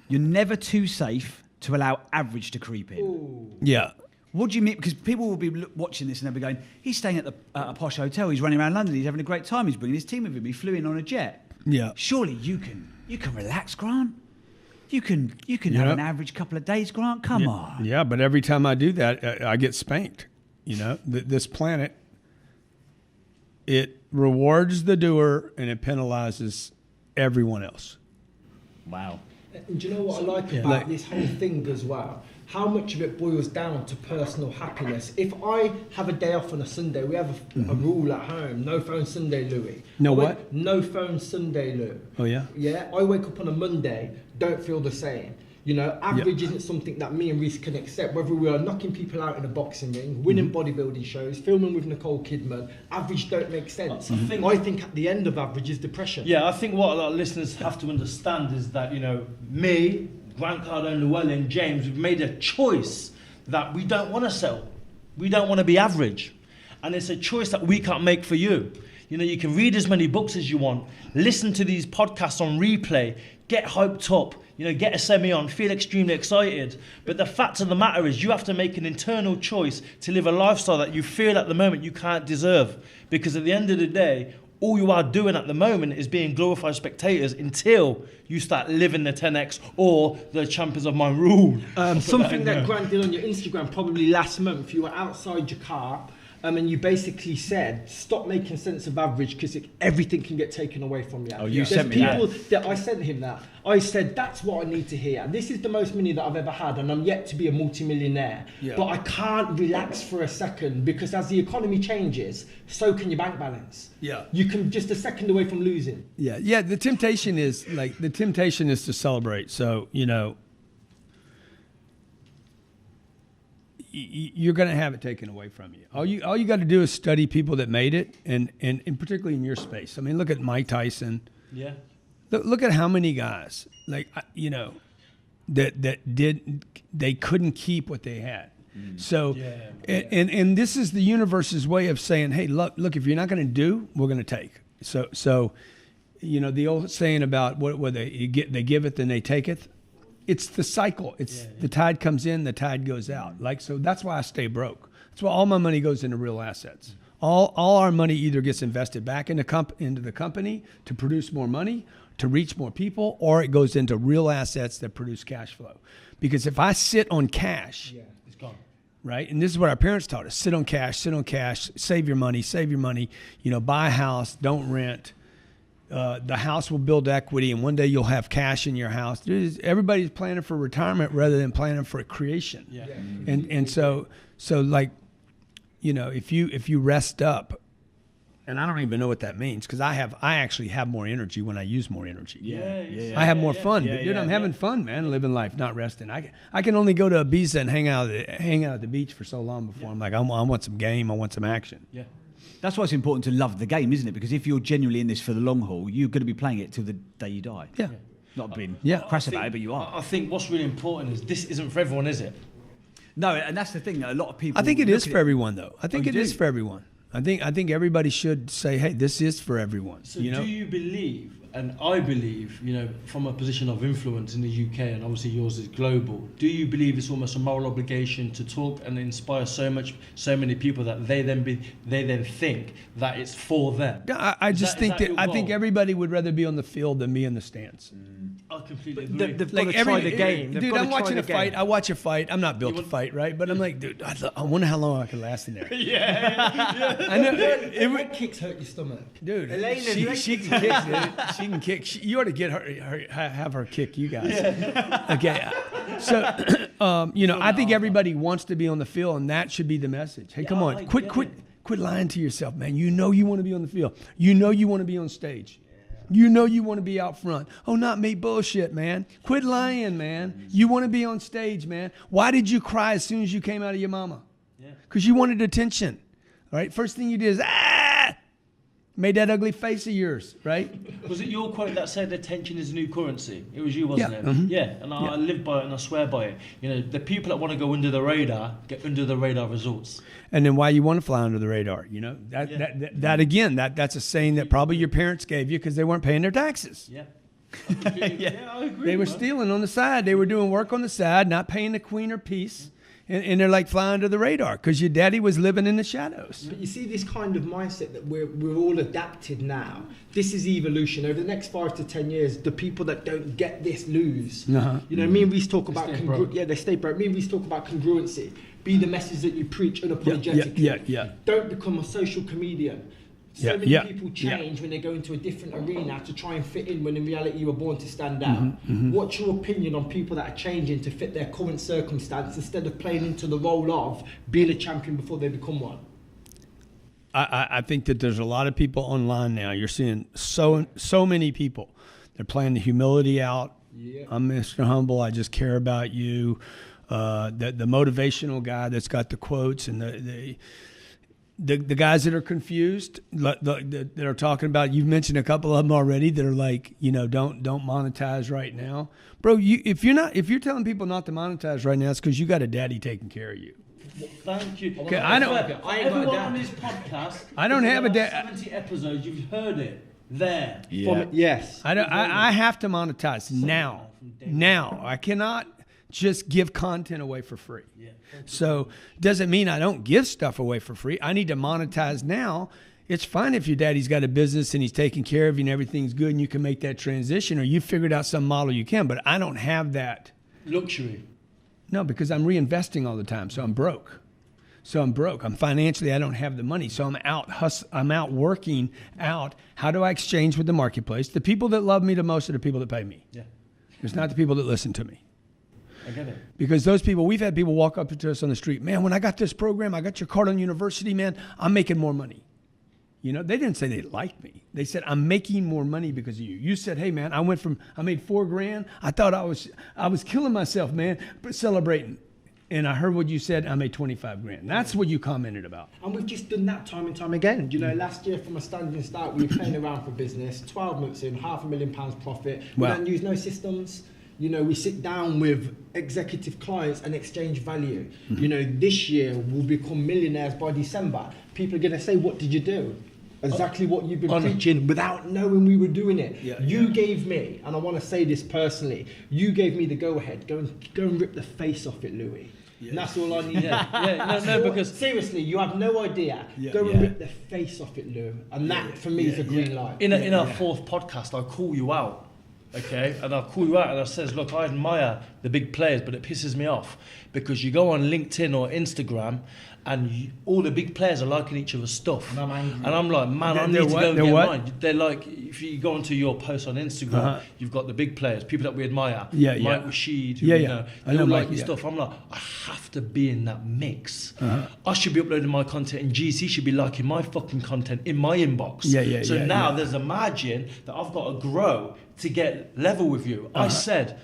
Speaker 2: You're never too safe to allow average to creep in.
Speaker 5: Ooh.
Speaker 3: Yeah.
Speaker 2: What do you mean? Because people will be watching this and they'll be going, he's staying at a posh hotel, he's running around London, he's having a great time, he's bringing his team with him, he flew in on a jet.
Speaker 3: Yeah.
Speaker 2: Surely you can relax, Grant. You can have an average couple of days, Grant. Come on.
Speaker 3: Yeah, but every time I do that, I get spanked. This planet, it rewards the doer and it penalizes everyone else.
Speaker 2: Wow.
Speaker 5: And do you know what I like about this whole thing as well? How much of it boils down to personal happiness. If I have a day off on a Sunday, we have a rule at home: no phone Sunday, Louis.
Speaker 3: What?
Speaker 5: No phone Sunday, Lou.
Speaker 3: Oh yeah.
Speaker 5: Yeah. I wake up on a Monday, don't feel the same. Average isn't something that me and Rhys can accept. Whether we are knocking people out in a boxing ring, winning bodybuilding shows, filming with Nicole Kidman, average don't make sense. I think at the end of average is depression.
Speaker 4: Yeah, I think what a lot of listeners have to understand is that, me, Grant Cardone, Llewellyn, James, we've made a choice that we don't want to sell. We don't want to be average. And it's a choice that we can't make for you. You can read as many books as you want, listen to these podcasts on replay, get hyped up, get a semi on, feel extremely excited. But the fact of the matter is you have to make an internal choice to live a lifestyle that you feel at the moment you can't deserve. Because at the end of the day, all you are doing at the moment is being glorified spectators until you start living the 10X or the Champions of Mind rule.
Speaker 5: Something that Grant did on your Instagram probably last month, you were outside your car and you basically said, stop making sense of average because everything can get taken away from you.
Speaker 2: Oh, you sent me that.
Speaker 5: I sent him that. I said, that's what I need to hear. This is the most money that I've ever had and I'm yet to be a multimillionaire. Yeah. But I can't relax for a second because as the economy changes, so can your bank balance.
Speaker 3: Yeah.
Speaker 5: You can just a second away from losing.
Speaker 3: Yeah. The temptation is to celebrate. So, you're going to have it taken away from you. All you got to do is study people that made it, and particularly in your space. I mean, look at Mike Tyson.
Speaker 4: Yeah.
Speaker 3: Look at how many guys they couldn't keep what they had. So, and this is the universe's way of saying, hey, look, if you're not going to do, we're going to take. So, the old saying about what they give it, then they take it. It's the cycle. The tide comes in, the tide goes out. So that's why I stay broke. That's why all my money goes into real assets. All our money either gets invested back into the company to produce more money, to reach more people, or it goes into real assets that produce cash flow. Because if I sit on cash,
Speaker 4: it's gone.
Speaker 3: Right? And this is what our parents taught us. Sit on cash, save your money, buy a house, don't rent. the house will build equity, and one day you'll have cash in your house. Everybody's planning for retirement rather than planning for creation.
Speaker 4: Yeah.
Speaker 3: And so like, you know, if you rest up, and I don't even know what that means, because I actually have more energy when I use more energy. I have more fun. Dude, I'm having fun, man, living life, not resting. I can only go to Ibiza and hang out at the beach for so long before I'm like, I want some game, I want some action.
Speaker 4: Yeah.
Speaker 2: That's why it's important to love the game, isn't it? Because if you're genuinely in this for the long haul, you're going to be playing it till the day you die.
Speaker 3: Yeah.
Speaker 2: Not being
Speaker 3: I
Speaker 2: crass about it, but you are.
Speaker 4: I think what's really important is this isn't for everyone, is it?
Speaker 2: No, and that's the thing. A lot of people.
Speaker 3: I think it
Speaker 2: look
Speaker 3: is
Speaker 2: at
Speaker 3: for everyone, though. I think
Speaker 2: you
Speaker 3: it is
Speaker 2: do?
Speaker 3: for everyone. I think everybody should say, hey, this is for everyone.
Speaker 4: So
Speaker 3: you know?
Speaker 4: do you believe, and I believe, you know, from a position of influence in the UK, and obviously yours is global, do you believe it's almost a moral obligation to talk and inspire so many people that they then think that it's for them?
Speaker 3: I just think that I think everybody would rather be on the field than be in the stands.
Speaker 4: I completely agree.
Speaker 5: They've got to try the game.
Speaker 3: Dude, I'm watching a fight. I watch a fight. I'm not built to fight, right? But I'm like, dude, I wonder how long I can last in there. I know.
Speaker 5: What kicks hurt your stomach?
Speaker 3: Dude,
Speaker 5: Elena,
Speaker 3: she can kick, dude. She can kick. You ought to get her have her kick you guys. Okay. So, you know, I think everybody wants to be on the field, and that should be the message. Hey, come on, quit lying to yourself, man. You know you want to be on the field. You know you want to be on stage. You know you want to be out front. Oh, not me. Bullshit, man. Quit lying, man. You want to be on stage, man. Why did you cry as soon as you came out of your mama? Because you wanted attention. All right? First thing you did is, made that ugly face of yours, right?
Speaker 4: Was it your quote that said attention is the new currency? It was you, wasn't it?
Speaker 3: Mm-hmm.
Speaker 4: Yeah, and I live by it and I swear by it. You know, the people that want to go under the radar get under the radar results.
Speaker 3: And then why you want to fly under the radar, you know? That again, that's a saying that probably your parents gave you because they weren't paying their taxes.
Speaker 4: Yeah. I agree.
Speaker 3: They were stealing on the side. They were doing work on the side, not paying the queen her piece. And they're like flying under the radar because your daddy was living in the shadows.
Speaker 5: But you see this kind of mindset that we're all adapted now. This is evolution. Over the next 5 to 10 years, the people that don't get this lose.
Speaker 3: Uh-huh.
Speaker 5: You know, me and Rhys talk about
Speaker 3: they
Speaker 5: stay broke. Me and Rhys talk about congruency. Be the message that you preach unapologetically.
Speaker 3: Yeah.
Speaker 5: Don't become a social comedian. So many people change when they go into a different arena to try and fit in when in reality you were born to stand out. What's your opinion on people that are changing to fit their current circumstance instead of playing into the role of being a champion before they become one?
Speaker 3: I think that there's a lot of people online now. You're seeing so many people. They're playing the humility out. Yeah. I'm Mr. Humble. I just care about you. The motivational guy that's got the quotes and the guys that are confused, that are talking about, you've mentioned a couple of them already, that are like, you know, don't monetize right now, bro. If you're telling people not to monetize right now, it's because you got a daddy taking care of you.
Speaker 4: Thank you.
Speaker 3: Okay,
Speaker 4: Everyone on this podcast.
Speaker 3: I don't have a dad.
Speaker 4: 70 episodes. You've heard it there.
Speaker 3: Yeah.
Speaker 5: Yes.
Speaker 3: I have to monetize now. Now I cannot just give content away for free. So doesn't mean I don't give stuff away for free. I need to monetize now. It's fine if your daddy's got a business and he's taking care of you and everything's good and you can make that transition, or you figured out some model you can, but I don't have that
Speaker 4: luxury.
Speaker 3: No, because I'm reinvesting all the time. So I'm broke. I'm financially, I don't have the money. So I'm out working out. How do I exchange with the marketplace? The people that love me the most are the people that pay me. Yeah. It's not the people that listen to me.
Speaker 4: I get it.
Speaker 3: Because those people, we've had people walk up to us on the street, man, when I got this program, I got your Cardone University, man, I'm making more money. You know, they didn't say they liked me. They said, I'm making more money because of you. You said, hey, man, I made $4,000. I thought I was killing myself, man, but celebrating. And I heard what you said, I made $25,000. That's what you commented about.
Speaker 5: And we've just done that time and time again. You know, last year from a standing start, we were playing around for business, 12 months in, £500,000 profit. We don't use no systems. You know, we sit down with executive clients and exchange value. You know, this year we'll become millionaires by December. People are going to say, what did you do? Exactly what you've been preaching without knowing we were doing it. You gave me, and I want to say this personally, you gave me the go-ahead. Go and rip the face off it, Louis. And that's all I need.
Speaker 4: No, because
Speaker 5: seriously, you have no idea. Go and rip the face off it, Lou. And that, for me, is a green light.
Speaker 4: In our fourth podcast, I call you out. Okay, and I'll call you out and I says, look, I admire the big players, but it pisses me off because you go on LinkedIn or Instagram and all the big players are liking each other's stuff.
Speaker 5: And I'm angry.
Speaker 4: And I'm like, man, I need to go and get mine. They're like, if you go onto your post on Instagram, you've got the big players, people that we admire. Mike Rashid, who, you know, they all like your stuff. I'm like, I have to be in that mix. I should be uploading my content, and GC should be liking my fucking content in my inbox. So now there's a margin that I've got to grow to get level with you. I said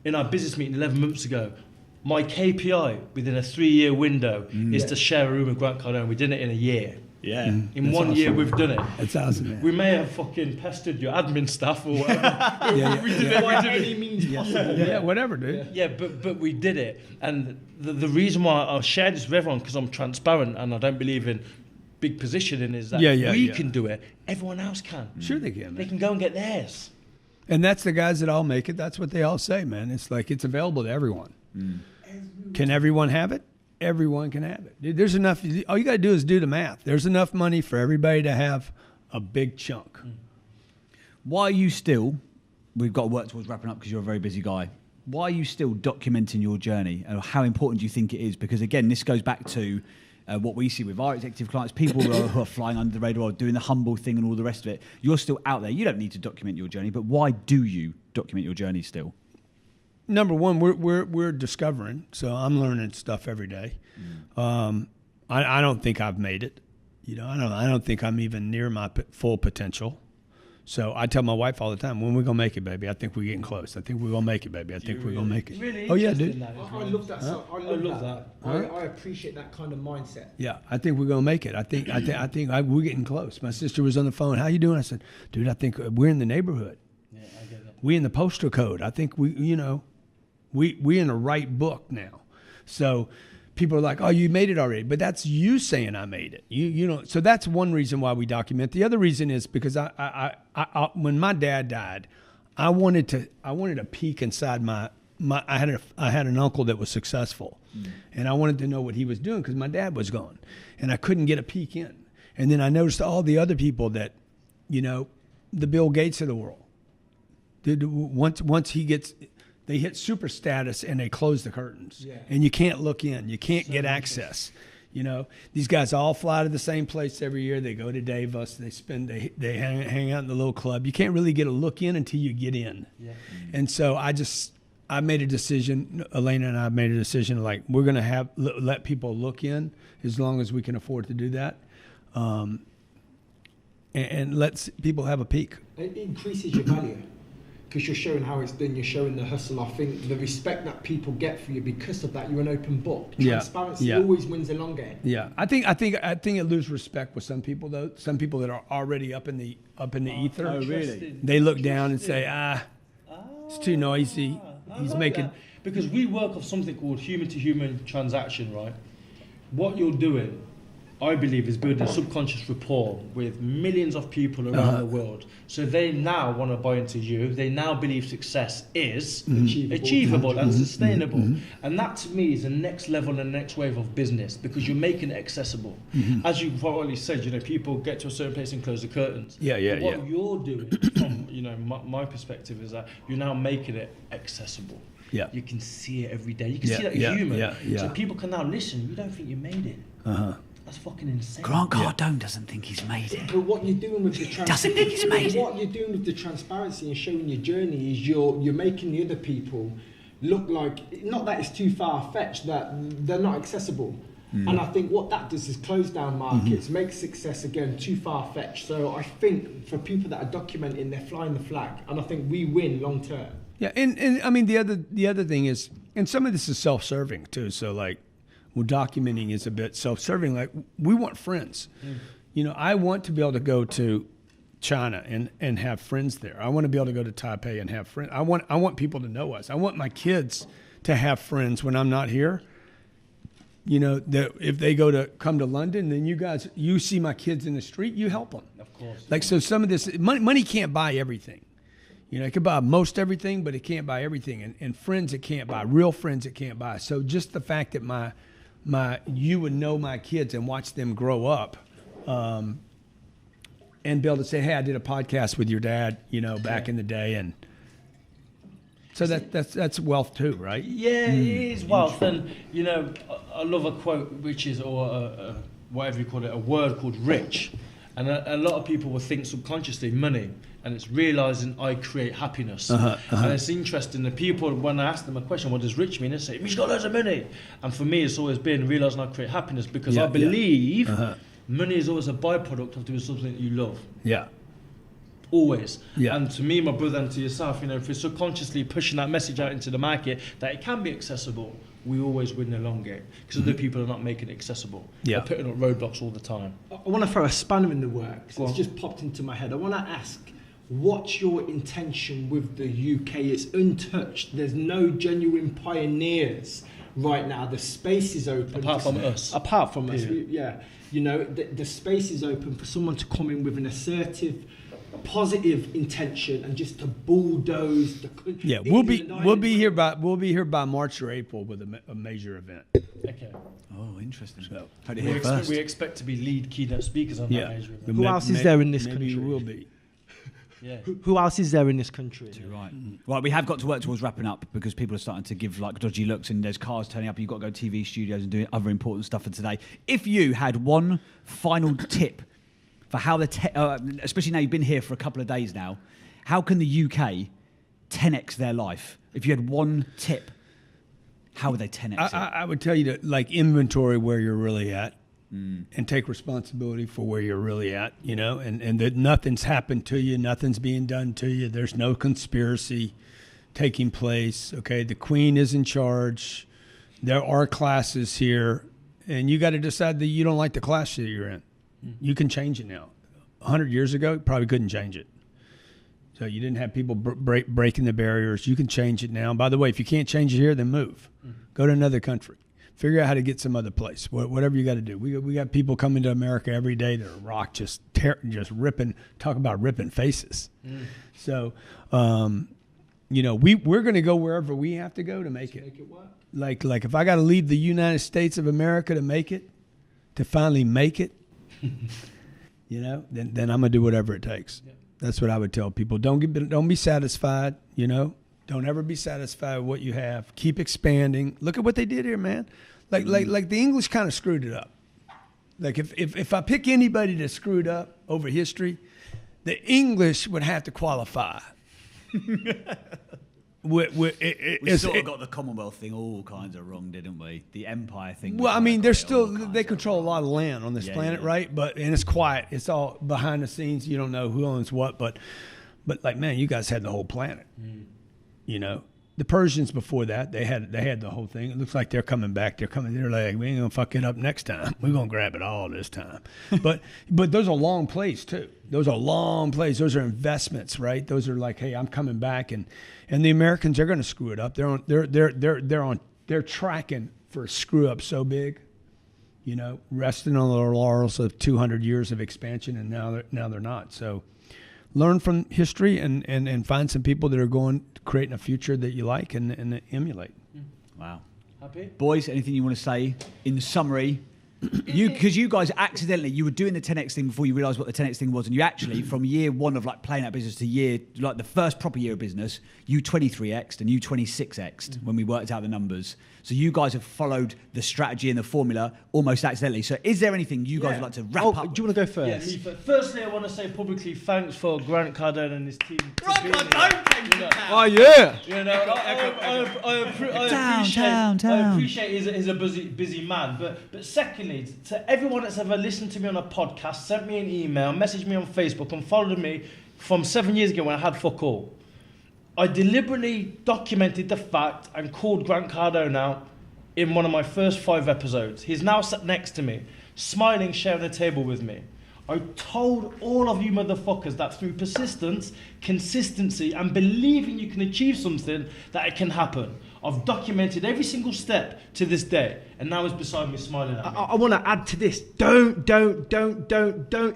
Speaker 4: in our business meeting 11 months ago, my KPI within a 3-year window is to share a room with Grant Cardone. We did it in a year. In 1 year, we've done it.
Speaker 3: It's awesome, man.
Speaker 4: We may have fucking pestered your admin staff or whatever. We did it.
Speaker 5: By any means possible.
Speaker 3: Whatever, dude.
Speaker 4: But we did it. And the reason why I share this with everyone, because I'm transparent and I don't believe in big positioning, is that we can do it. Everyone else can.
Speaker 3: Sure they can, man.
Speaker 4: They can go and get theirs.
Speaker 3: And that's the guys that all make it. That's what they all say, man. It's like it's available to everyone. Can everyone have it? Everyone can have it. Dude, there's enough. All you got to do is do the math. There's enough money for everybody to have a big chunk.
Speaker 2: Why are you still, we've got to work towards wrapping up because you're a very busy guy. Why are you still documenting your journey, and how important do you think it is? Because again, this goes back to what we see with our executive clients, people who are flying under the radar or doing the humble thing and all the rest of it. You're still out there. You don't need to document your journey, but why do you document your journey still?
Speaker 3: Number one, we're discovering, so I'm learning stuff every day. I don't think I've made it. You know, I don't think I'm even near my full potential. So I tell my wife all the time, when we're gonna make it, baby? I think we're getting close. I think we're gonna make it, baby. I think we're gonna make it.
Speaker 4: Really
Speaker 3: oh yeah, dude.
Speaker 5: I love that. I love that. I appreciate that kind of mindset.
Speaker 3: Yeah, I think we're gonna make it. I think we're getting close. My sister was on the phone. How you doing? I said, dude, I think we're in the neighborhood.
Speaker 4: Yeah, I get that.
Speaker 3: We in the postal code. I think we in the right book now. So people are like, oh, you made it already. But that's you saying I made it. You know. So that's one reason why we document. The other reason is because I when my dad died, I wanted a peek inside my I had an uncle that was successful, and I wanted to know what he was doing because my dad was gone, and I couldn't get a peek in. And then I noticed all the other people that, you know, the Bill Gates of the world. Once he gets. They hit super status and they close the curtains, and you can't look in. You can't get access. You know, these guys all fly to the same place every year. They go to Davos. They hang out in the little club. You can't really get a look in until you get in. And so I made a decision. Elena and I made a decision. Like, we're going to let people look in as long as we can afford to do that, and let people have a peek.
Speaker 5: It increases your value. Because you're showing how it's done, you're showing the hustle. I think the respect that people get for you because of that, you're an open book. Transparency always wins the long game.
Speaker 3: Yeah, I think it loses respect with some people though. Some people that are already up in the ether.
Speaker 2: Oh, really?
Speaker 3: They look down and say, it's too noisy. He's making.
Speaker 4: Because we work off something called human-to-human transaction, right? What you're doing, I believe, is building a subconscious rapport with millions of people around the world. So they now want to buy into you. They now believe success is achievable and sustainable. And that to me is the next level and the next wave of business, because you're making it accessible. As you probably said, you know, people get to a certain place and close the curtains. What you're doing from, you know, my perspective is that you're now making it accessible. You can see it every day. You can see that you're human. So people can now listen. You don't think you made it. That's fucking insane.
Speaker 2: Grant Cardone doesn't think he's made it.
Speaker 5: But what you're doing with the what you're doing with the transparency and showing your journey is you're making the other people look like, not that it's too far fetched, that they're not accessible. And I think what that does is close down markets, make success again too far fetched. So I think for people that are documenting, they're flying the flag, and I think we win long term.
Speaker 3: Yeah, and I mean the other thing is, and some of this is self-serving too. So like, well, documenting is a bit self-serving. Like, we want friends. You know, I want to be able to go to China and have friends there. I want to be able to go to Taipei and have friends. I want people to know us. I want my kids to have friends when I'm not here. You know, that if they come to London, then you see my kids in the street, you help them.
Speaker 4: Of course.
Speaker 3: Like, so some of this money can't buy everything. You know, it can buy most everything, but it can't buy everything. And friends it can't buy. Real friends it can't buy. So just the fact that you would know my kids and watch them grow up, and be able to say, hey, I did a podcast with your dad, you know, back in the day. And so that's wealth too, right?
Speaker 4: Yeah, it is wealth. And, you know, I love a quote, which is, or whatever you call it, a word called rich. And a lot of people will think subconsciously money, and it's realizing I create happiness. And it's interesting, the people, when I ask them a question, what does rich mean? They say, he's got loads of money. And for me, it's always been realizing I create happiness, because I believe money is always a byproduct of doing something that you love.
Speaker 3: Yeah.
Speaker 4: Always.
Speaker 3: Yeah.
Speaker 4: And to me, my brother, and to yourself, you know, if we're subconsciously pushing that message out into the market that it can be accessible, we always win the long game, because other people are not making it accessible.
Speaker 3: Yeah.
Speaker 4: They're putting up roadblocks all the time.
Speaker 5: I want to throw a spanner in the works. It's just popped into my head. I want to ask, what's your intention with the UK? It's untouched. There's no genuine pioneers right now. The space is open.
Speaker 4: Apart from us.
Speaker 5: Apart from us, yeah. You know, the space is open for someone to come in with an assertive, positive intention and just to bulldoze the country.
Speaker 3: Yeah, we'll be here by March or April with a major event.
Speaker 4: Okay.
Speaker 2: Oh, interesting.
Speaker 3: So,
Speaker 4: We expect to be lead keynote speakers on that major event.
Speaker 5: Who else is there in this country?
Speaker 3: Maybe we will be.
Speaker 4: Yeah.
Speaker 5: Who else is there in this country?
Speaker 2: Right. Right, we have got to work towards wrapping up, because people are starting to give like dodgy looks, and there's cars turning up. You've got to go to TV studios and do other important stuff for today. If you had one final tip for how especially now you've been here for a couple of days now, how can the UK 10x their life? If you had one tip, how would they 10x it?
Speaker 3: I would tell you to like inventory where you're really at. And take responsibility for where you're really at, you know, and that nothing's happened to you, nothing's being done to you. There's no conspiracy taking place. Okay, the Queen is in charge. There are classes here, and you got to decide that you don't like the class that you're in. You can change it now. 100 years ago, you probably couldn't change it. So you didn't have people breaking the barriers. You can change it now. By the way, if you can't change it here, then move. Go to another country. Figure out how to get some other place. Whatever you got to do. We got people coming to America every day that are rock just ripping. Talk about ripping faces. So, you know, we're going to go wherever we have to go to make it.
Speaker 5: Make it work.
Speaker 3: Like if I got to leave the United States of America to make it, to finally make it, you know, then I'm gonna do whatever it takes. Yeah. That's what I would tell people. Don't be satisfied. You know. Don't ever be satisfied with what you have. Keep expanding. Look at what they did here, man. Like the English kind of screwed it up. Like if I pick anybody that screwed up over history, the English would have to qualify.
Speaker 2: We sort of got the Commonwealth thing all kinds of wrong, didn't we? The Empire thing.
Speaker 3: Well, I mean, they control a lot of land on this planet, right? And it's quiet. It's all behind the scenes. You don't know who owns what, but like, man, you guys had the whole planet. You know, the Persians before that, they had the whole thing. It looks like they're coming back. They're like, we ain't gonna fuck it up next time. We're gonna grab it all this time. But those are long plays too. Those are long plays. Those are investments, right? Those are like, hey, I'm coming back, and the Americans are gonna screw it up. They're tracking for a screw up so big, you know, resting on their laurels of 200 years of expansion, and now they're not. So. Learn from history and find some people that are creating a future that you like and emulate.
Speaker 2: Wow.
Speaker 4: Happy?
Speaker 2: Boys, anything you want to say in summary? Because you guys accidentally, you were doing the 10x thing before you realised what the 10x thing was, and you actually, from year one of like playing that business to like the first proper year of business, you 23x'd and you 26x'd when we worked out the numbers. So you guys have followed the strategy and the formula almost accidentally. So is there anything you guys would like to wrap up?
Speaker 5: Do you want to go first?
Speaker 4: Yeah, me first. Firstly, I want to say publicly thanks for Grant Cardone and his team.
Speaker 2: Grant Cardone, thank you.
Speaker 5: Oh yeah.
Speaker 4: You know, I appreciate he's a busy man. But secondly, to everyone that's ever listened to me on a podcast, sent me an email, messaged me on Facebook, and followed me from 7 years ago when I had fuck all. I deliberately documented the fact and called Grant Cardone out in one of my first 5 episodes. He's now sat next to me, smiling, sharing a table with me. I told all of you motherfuckers that through persistence, consistency, and believing you can achieve something, that it can happen. I've documented every single step to this day, and now he's beside me smiling at me.
Speaker 5: I want to add to this. Don't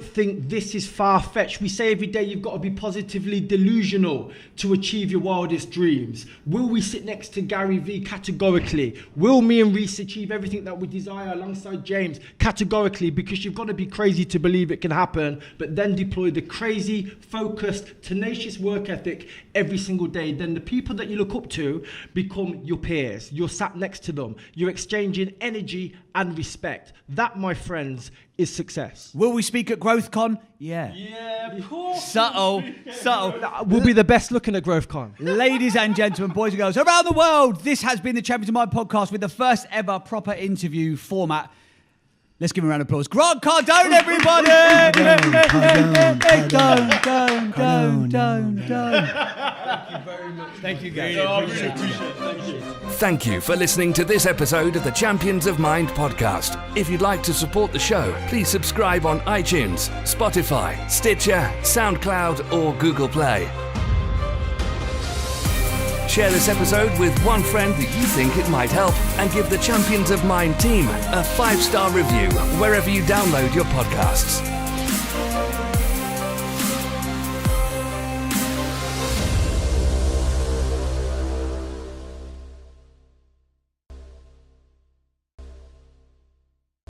Speaker 5: think this is far-fetched. We say every day you've got to be positively delusional to achieve your wildest dreams. Will we sit next to Gary Vee? Categorically. Will me and Rhys achieve everything that we desire alongside James? Categorically, because you've got to be crazy to believe it can happen, but then deploy the crazy, focused, tenacious work ethic every single day. Then the people that you look up to become your peers. You're sat next to them. You're exchanging in energy and respect. That, my friends, is success.
Speaker 2: Will we speak at GrowthCon? Yeah.
Speaker 4: Yeah, of course.
Speaker 2: Subtle.
Speaker 5: We'll be the best looking at GrowthCon.
Speaker 2: Ladies and gentlemen, boys and girls around the world, this has been the Champions of Mind podcast with the first ever proper interview format. Let's give him a round of applause. Grant Cardone, everybody! Cardone.
Speaker 3: Thank you, guys.
Speaker 1: Thank you for listening to this episode of the Champions of Mind podcast. If you'd like to support the show, please subscribe on iTunes, Spotify, Stitcher, SoundCloud, or Google Play. Share this episode with one friend that you think it might help, and give the Champions of Mind team a 5-star review wherever you download your podcasts.